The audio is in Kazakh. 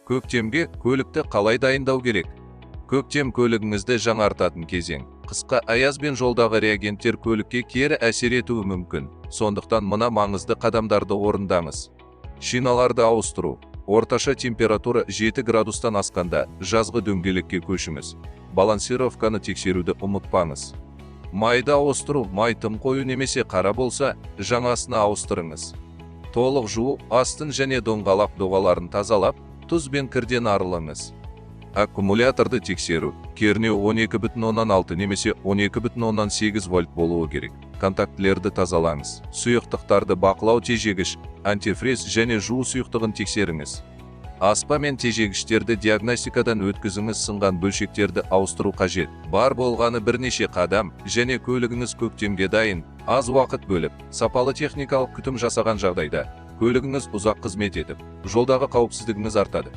Көктемге көлікті қалай дайындау керек? Көктем көлігіңізді жаңартатын кезең. Қысқа аяз бен жолдағы реагенттер көлікке кері әсер етуі мүмкін. Сондықтан мына маңызды қадамдарды орындаңыз. Шиналарды ауыстыру. Орташа температура 7 градустан асқанда жазғы дөңгелекке көшіңіз. Балансировканы тексеруді ұмытпаңыз. Майды ауыстыру. Май тым қою немесе қара болса, жаңасына ауыстырыңыз. Толық жуу, астын және доңғалақ доғаларын тазалап, тұз бен кірден арылыңыз. Аккумуляторды тексеру. Кернеу 12,6 немесе 12,8 вольт болуы керек. Контактілерді тазалаңыз. Сұйықтықтарды бақылау, тежегіш, антифриз және жуу сұйықтығын тексеріңіз. Аспа мен тежегіштерді диагностикадан өткізіңіз. Сынған бөлшектерді ауыстыру қажет. Бар болғаны бірнеше қадам, және көлігіңіз көктемге дайын. Аз уақыт бөліп, сапалы техникалық күтім жасаған жағдайда, көлігіңіз ұзақ қызмет етіп, жолдағы қауіпсіздігіңіз артады.